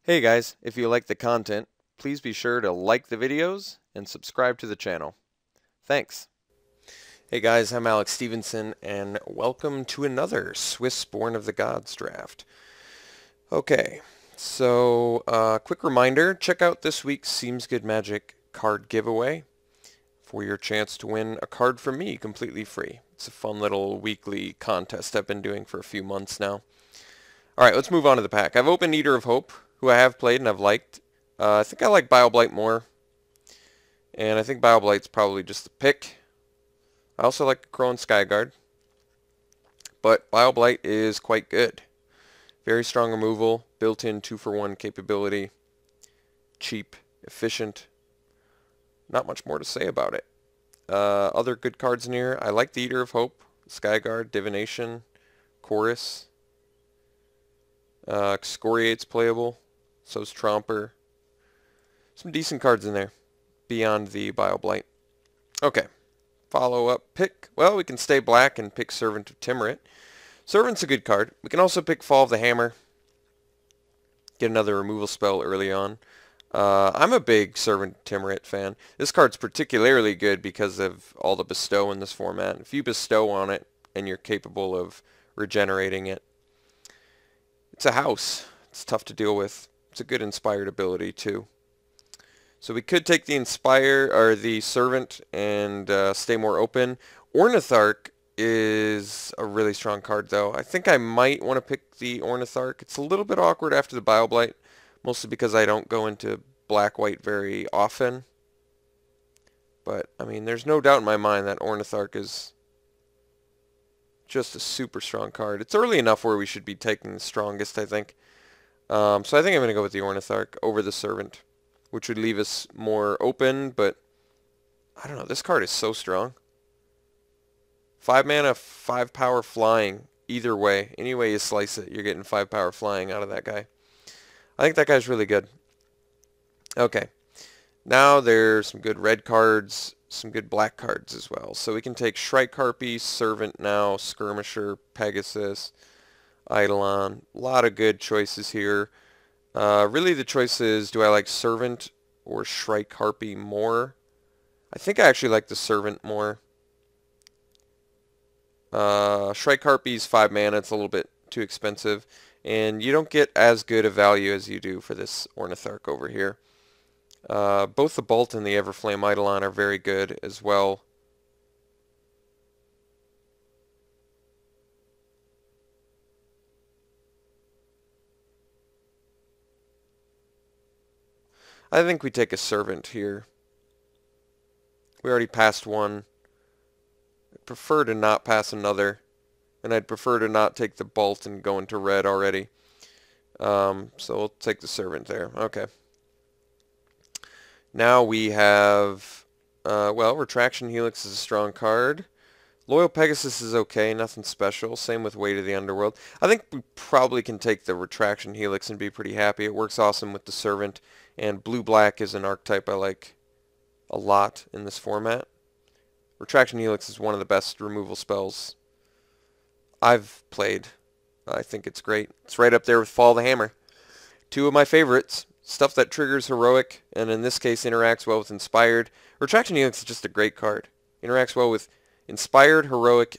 Hey guys, if you like the content, please be sure to like the videos and subscribe to the channel. Thanks. Hey guys, I'm Alex Stephenson and welcome to another Swiss Born of the Gods draft. Okay, so quick reminder, check out this week's SeemsGoodMagic card giveaway for your chance to win a card from me completely free. It's a fun little weekly contest I've been doing for a few months now. Alright, let's move on to the pack. I've opened Eater of Hope, who I have played and I've liked. I think I like BioBlight more, and I think BioBlight's probably just the pick. I also like Crow and Skyguard, but BioBlight is quite good. Very strong removal, built-in 2-for-1 capability, cheap, efficient. Not much more to say about it. Other good cards in here, I like the Eater of Hope, Skyguard, Divination, Chorus. Excoriate's playable, so's Tromper. Some decent cards in there, beyond the BioBlight. Okay, follow-up pick. Well, we can stay black and pick Servant of Timurit. Servant's a good card. We can also pick Fall of the Hammer. Get another removal spell early on. I'm a big Servant of Timurit fan. This card's particularly good because of all the bestow in this format. If you bestow on it and you're capable of regenerating it, it's a house. It's tough to deal with. It's a good inspired ability too. So we could take the Inspire or the Servant and stay more open. Ornitharch is a really strong card though. I think I might want to pick the Ornitharch. It's a little bit awkward after the BioBlight, mostly because I don't go into black-white very often. But, I mean, there's no doubt in my mind that Ornitharch is just a super strong card. It's early enough where we should be taking the strongest, I think. So I think I'm going to go with the Ornitharch over the Servant, which would leave us more open, but I don't know. This card is so strong. 5 mana, 5 power flying. Either way. Any way you slice it, you're getting 5 power flying out of that guy. I think that guy's really good. Okay. Now there's some good red cards, some good black cards as well. So we can take Shrike Harpy, Servant now, Skirmisher, Pegasus, Eidolon. A lot of good choices here. Really the choice is, do I like Servant or Shrike Harpy more? I think I actually like the Servant more. Shrike Harpy's 5 mana. It's a little bit too expensive. And you don't get as good a value as you do for this Ornitharch over here. Both the Bolt and the Everflame Eidolon are very good as well. I think we take a Servant here. We already passed one. I'd prefer to not pass another. And I'd prefer to not take the Bolt and go into red already. So we'll take the Servant there. Okay. Now we have, well, Retraction Helix is a strong card. Loyal Pegasus is okay, nothing special. Same with Weight of the Underworld. I think we probably can take the Retraction Helix and be pretty happy. It works awesome with the Servant, and Blue-Black is an archetype I like a lot in this format. Retraction Helix is one of the best removal spells I've played. I think it's great. It's right up there with Fall of the Hammer. Two of my favorites. Stuff that triggers Heroic, and in this case interacts well with Inspired. Retraction Helix is just a great card. Interacts well with Inspired, Heroic,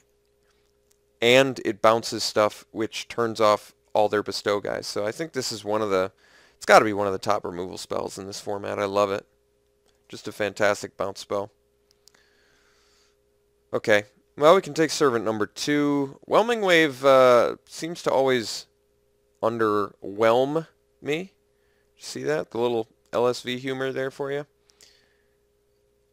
and it bounces stuff which turns off all their bestow guys. So I think this is one of the, it's got to be one of the top removal spells in this format. I love it. Just a fantastic bounce spell. Okay, well, we can take Servant number 2. Whelming Wave seems to always underwhelm me. See that? The little LSV humor there for you.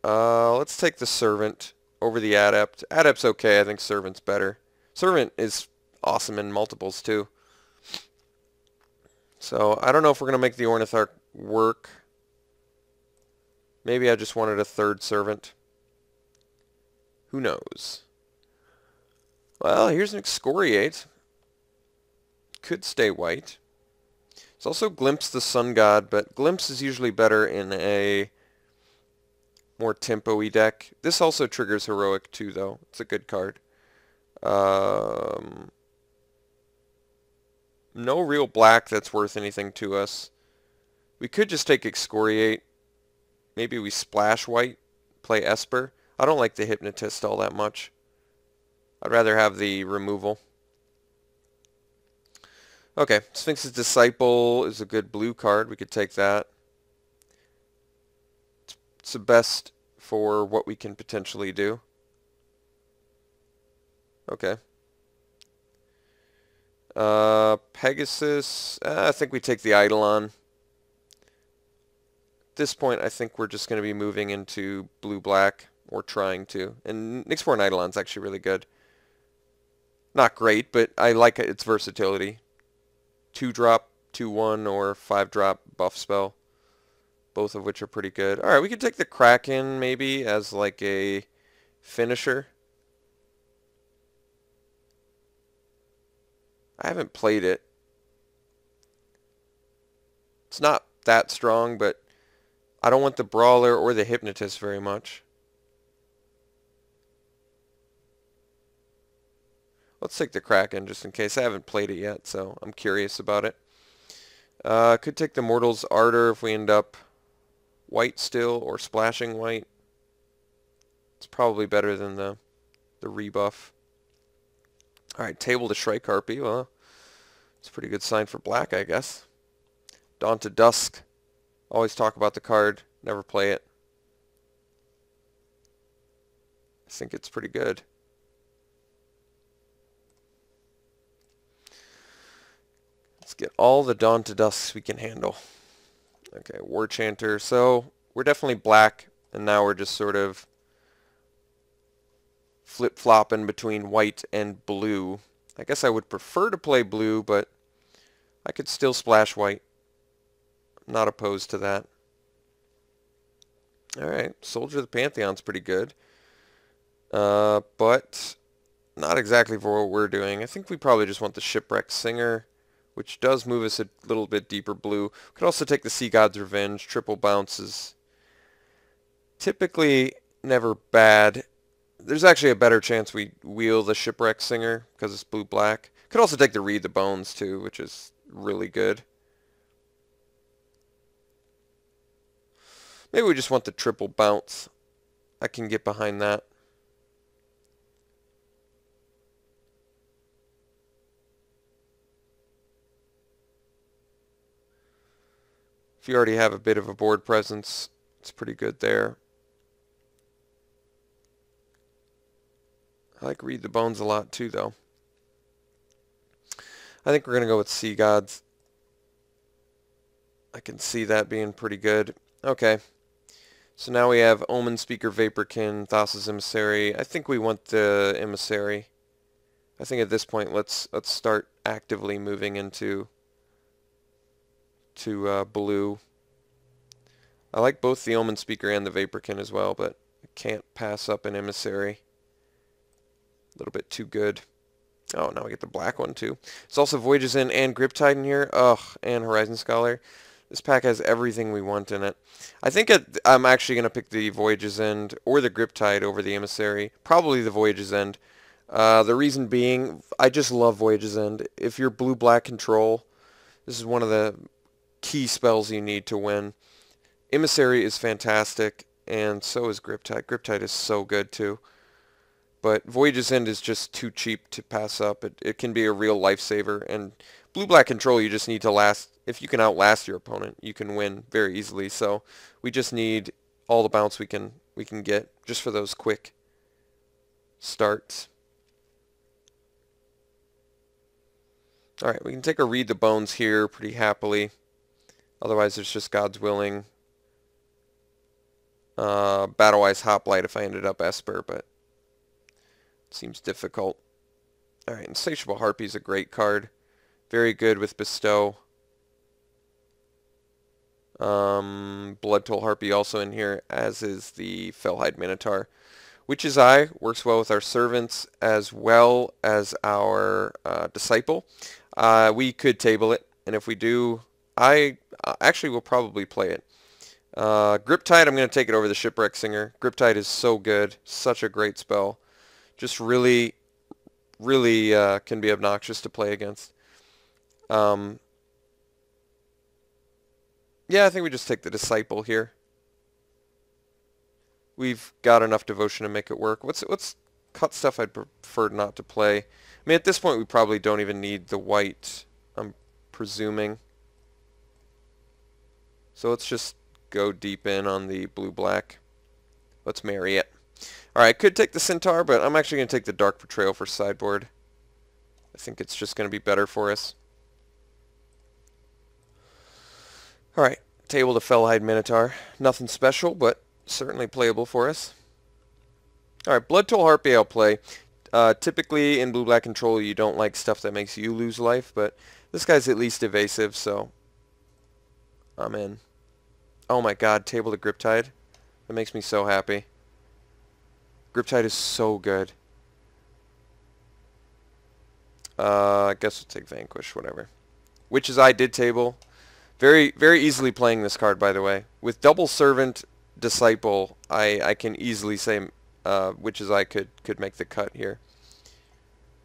Let's take the Servant over the Adept. Adept's okay. I think Servant's better. Servant is awesome in multiples too. So I don't know if we're going to make the Ornitharch work. Maybe I just wanted a third Servant. Who knows? Well, here's an Excoriate. Could stay white. It's also Glimpse the Sun God, but Glimpse is usually better in a more tempo-y deck. This also triggers Heroic too, though. It's a good card. No real black that's worth anything to us. We could just take Excoriate. Maybe we splash white, play Esper. I don't like the Hypnotist all that much. I'd rather have the removal. Okay, Sphinx's Disciple is a good blue card. We could take that. It's the best for what we can potentially do. Okay. Pegasus, I think we take the Eidolon. At this point, I think we're just going to be moving into blue-black, or trying to. And Nyxborn Eidolon's actually really good. Not great, but I like its versatility. 2-drop, 2-1, or 5-drop buff spell. Both of which are pretty good. Alright, we could take the Kraken, maybe, as like a finisher. I haven't played it. It's not that strong, but I don't want the Brawler or the Hypnotist very much. Let's take the Kraken just in case. I haven't played it yet, so I'm curious about it. Could take the Mortal's Ardor if we end up white still, or splashing white. It's probably better than the rebuff. Alright, table to Shrike Harpy. Well, it's a pretty good sign for black, I guess. Dawn to Dusk. Always talk about the card, never play it. I think it's pretty good. Let's get all the Dawn to Dusks we can handle. Okay, War Chanter. So we're definitely black, and now we're just sort of flip-flopping between white and blue. I guess I would prefer to play blue, but I could still splash white. I'm not opposed to that. Alright, Soldier of the Pantheon's pretty good. But not exactly for what we're doing. I think we probably just want the Shipwreck Singer, which does move us a little bit deeper blue. We could also take the Sea God's Revenge. Triple bounces. Typically never bad. There's actually a better chance we wheel the Shipwreck Singer because it's blue-black. Could also take the Read the Bones too, which is really good. Maybe we just want the triple bounce. I can get behind that. If you already have a bit of a board presence, it's pretty good there. I like Read the Bones a lot too, though. I think we're going to go with Sea Gods. I can see that being pretty good. Okay. So now we have Omen Speaker, Vaporkin, Thassa's Emissary. I think we want the Emissary. I think at this point let's start actively moving into blue. I like both the Omen Speaker and the Vaporkin as well, but I can't pass up an Emissary. A little bit too good. Oh, now we get the black one too. It's also Voyages In and Griptide in here. Ugh, and Horizon Scholar. This pack has everything we want in it. I think I'm actually going to pick the Voyage's End or the Griptide over the Emissary. Probably the Voyage's End. The reason being, I just love Voyage's End. If you're blue-black control, this is one of the key spells you need to win. Emissary is fantastic, and so is Griptide. Griptide is so good too. But Voyage's End is just too cheap to pass up. It can be a real lifesaver, and blue-black control, you just need to last. If you can outlast your opponent, you can win very easily. So we just need all the bounce we can get just for those quick starts. All right, we can take a Read the Bones here pretty happily. Otherwise, there's just God's Willing. Battle-wise Hoplite if I ended up Esper, but it seems difficult. All right, Insatiable Harpy is a great card. Very good with Bestow. Blood Toll Harpy also in here, as is the Fellhide Minotaur. Witch's Eye works well with our Servants as well as our Disciple. We could table it, and if we do, I actually will probably play it. Griptide, I'm going to take it over the Shipwreck Singer. Griptide is so good, such a great spell. Just really can be obnoxious to play against. Yeah, Yeah, I think we just take the Disciple here. We've got enough devotion to make it work. What's cut stuff I'd prefer not to play? I mean, at this point, we probably don't even need the white, I'm presuming. So let's just go deep in on the blue-black. Let's marry it. Alright, I could take the Centaur, but I'm actually going to take the Dark Portrayal for sideboard. I think it's just going to be better for us. Alright, table the Fellhide Minotaur. Nothing special, but certainly playable for us. Alright, Blood Toll Harpy I'll play. Typically in blue-black control you don't like stuff that makes you lose life, but this guy's at least evasive, so I'm in. Oh my god, table the Griptide. That makes me so happy. Griptide is so good. I guess we'll take Vanquish, whatever. Witch's Eye did table. Very easily playing this card, by the way. With Double Servant Disciple, I can easily say Witch's Eye could make the cut here.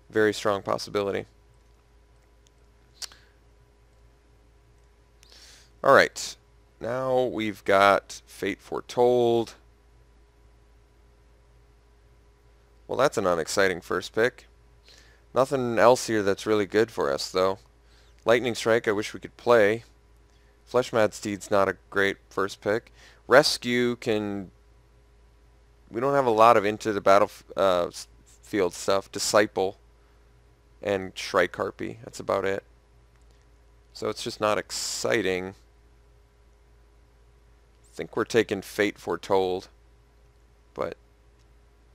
Very strong possibility. Alright. Now we've got Fate Foretold. Well, that's an unexciting first pick. Nothing else here that's really good for us, though. Lightning Strike, I wish we could play. Fleshmad Steed's not a great first pick. Rescue can... We don't have a lot of into the battlefield stuff. Disciple and Shrike Harpy. That's about it. So it's just not exciting. I think we're taking Fate Foretold. But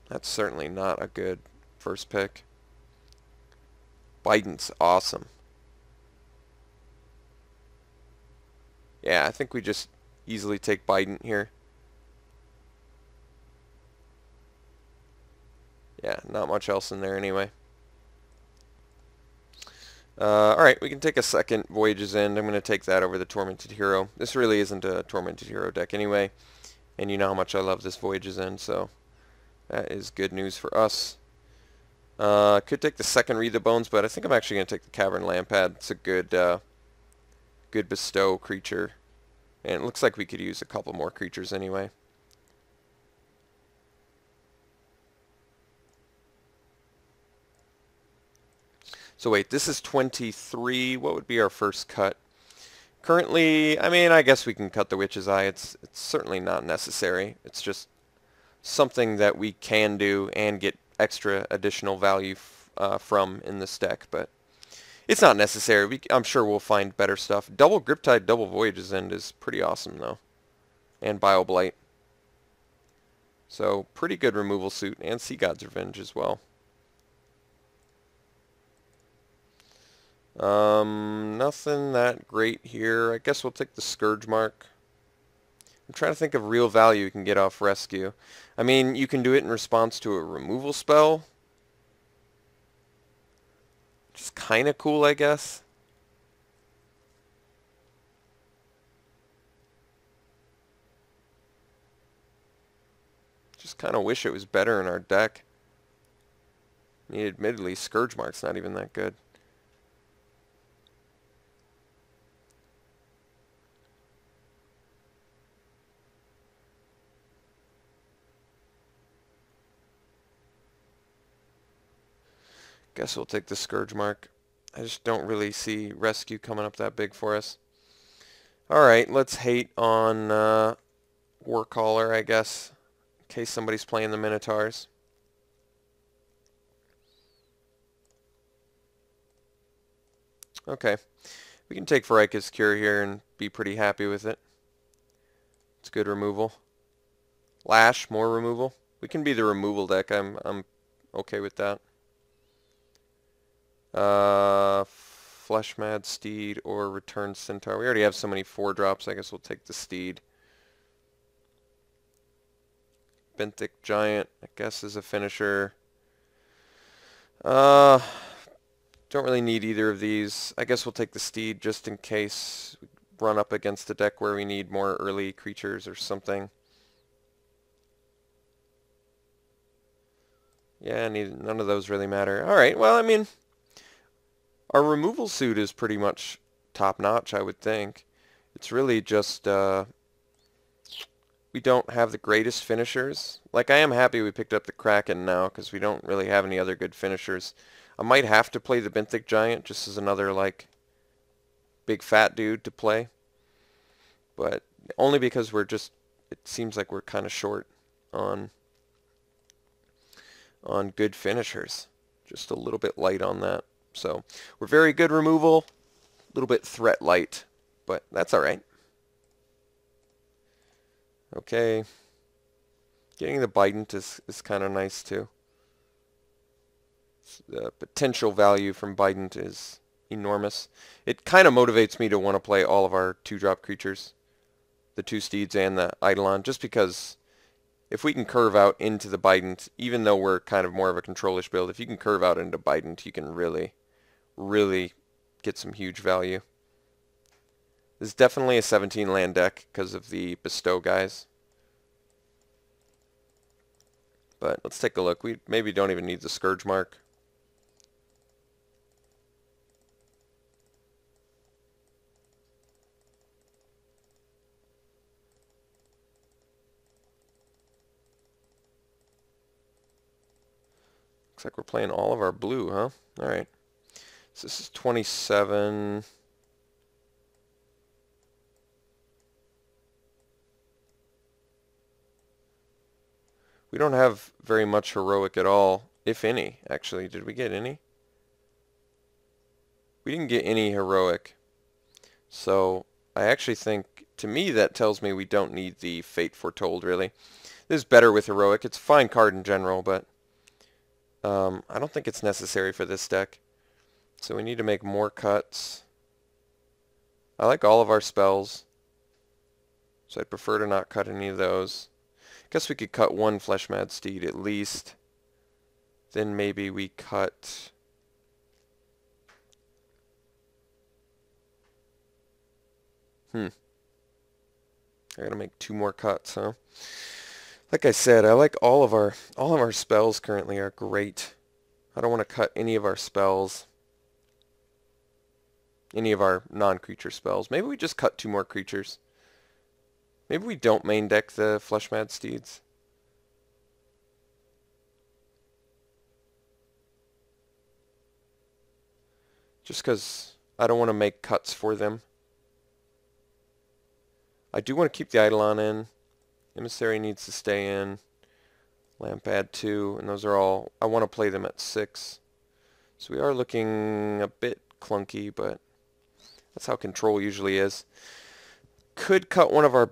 that's certainly not a good first pick. Biden's awesome. Yeah, I think we just easily take Biden here. Yeah, not much else in there anyway. Alright, we can take a second Voyage's End. I'm going to take that over the Tormented Hero. This really isn't a Tormented Hero deck anyway. And you know how much I love this Voyage's End, so that is good news for us. Could take the second Read the Bones, but I think I'm actually going to take the Cavern Lampad. It's a good good bestow creature. And it looks like we could use a couple more creatures anyway. So wait, this is 23. What would be our first cut? Currently, I mean, I guess we can cut the Witch's Eye. It's certainly not necessary. It's just something that we can do and get extra additional value from in this deck, but it's not necessary. I'm sure we'll find better stuff. Double Griptide, double Voyage's End is pretty awesome, though. And Bioblight. So, pretty good removal suit. And Sea God's Revenge as well. Nothing that great here. I guess we'll take the Scourge Mark. I'm trying to think of real value you can get off Rescue. I mean, you can do it in response to a removal spell. Which is kind of cool, I guess. Just kind of wish it was better in our deck. I mean, admittedly, Scourge Mark's not even that good. Guess we'll take the Scourge Mark. I just don't really see Rescue coming up that big for us. Alright, let's hate on Warcaller, I guess, in case somebody's playing the Minotaurs. Okay, we can take Varika's Cure here and be pretty happy with it. It's good removal. Lash, more removal. We can be the removal deck. I'm okay with that. Fleshmad Steed or Return Centaur. We already have so many 4-drops. I guess we'll take the Steed. Benthic Giant, I guess, is a finisher. Don't really need either of these. I guess we'll take the Steed just in case we run up against a deck where we need more early creatures or something. Yeah, none of those really matter. Alright, well, I mean, our removal suit is pretty much top-notch, I would think. It's really just we don't have the greatest finishers. Like, I am happy we picked up the Kraken now because we don't really have any other good finishers. I might have to play the Benthic Giant just as another, like, big fat dude to play. But only because we're just, it seems like we're kind of short on good finishers. Just a little bit light on that. So we're very good removal, a little bit threat light, but that's all right. Okay. Getting the Bident is kind of nice too. The potential value from Bident is enormous. It kind of motivates me to want to play all of our 2-drop creatures, the 2 Steeds and the Eidolon, just because if we can curve out into the Bident, even though we're kind of more of a control-ish build, if you can curve out into Bident, you can really, really get some huge value. This is definitely a 17 land deck because of the bestow guys. But let's take a look. We maybe don't even need the Scourge Mark. Looks like we're playing all of our blue, huh? Alright. So this is 27. We don't have very much heroic at all, if any, actually. Did we get any? We didn't get any heroic. So I actually think, to me, that tells me we don't need the Fate Foretold, really. This is better with heroic. It's a fine card in general, but I don't think it's necessary for this deck. So we need to make more cuts. I like all of our spells, so I'd prefer to not cut any of those. Guess we could cut one Fleshmad Steed at least. Then maybe we cut... I gotta make 2 more cuts, huh? Like I said, I like all of our spells currently are great. I don't want to cut any of our spells. Any of our non-creature spells. Maybe we just cut 2 more creatures. Maybe we don't main deck the Fleshmad Steeds. Just because I don't want to make cuts for them. I do want to keep the Eidolon in. Emissary needs to stay in. Lampad 2, and those are all... I want to play them at 6. So we are looking a bit clunky, but that's how control usually is. Could cut one of our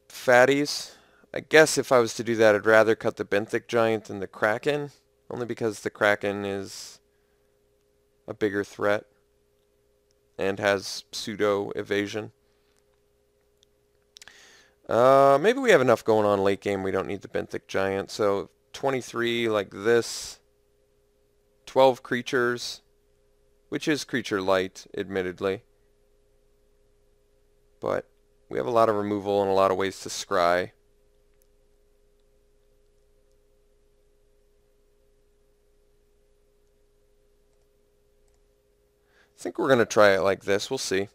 fatties. I guess if I was to do that, I'd rather cut the Benthic Giant than the Kraken, only because the Kraken is a bigger threat and has pseudo evasion. Maybe we have enough going on late game. We don't need the Benthic Giant. So 23 like this. 12 creatures, which is creature light, admittedly. But we have a lot of removal and a lot of ways to scry. I think we're going to try it like this. We'll see.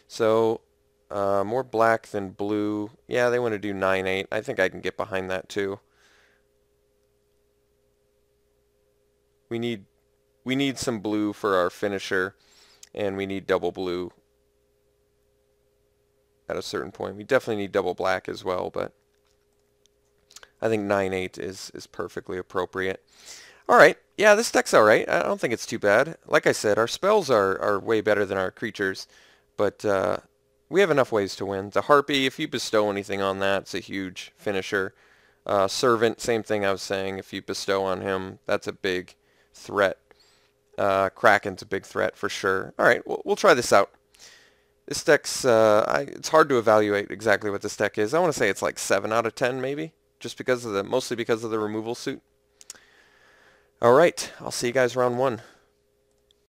So... more black than blue. Yeah, they want to do 9-8. I think I can get behind that too. We need some blue for our finisher, and we need double blue at a certain point. We definitely need double black as well, but I think 9-8 is perfectly appropriate. Alright, yeah, this deck's alright. I don't think it's too bad. Like I said, our spells are way better than our creatures, but we have enough ways to win. The Harpy, if you bestow anything on that, it's a huge finisher. Servant, same thing I was saying. If you bestow on him, that's a big threat. Kraken's a big threat for sure. Alright, we'll try this out. This deck's, it's hard to evaluate exactly what this deck is. I want to say it's like 7 out of 10 maybe, just because of mostly because of the removal suit. Alright, I'll see you guys round 1.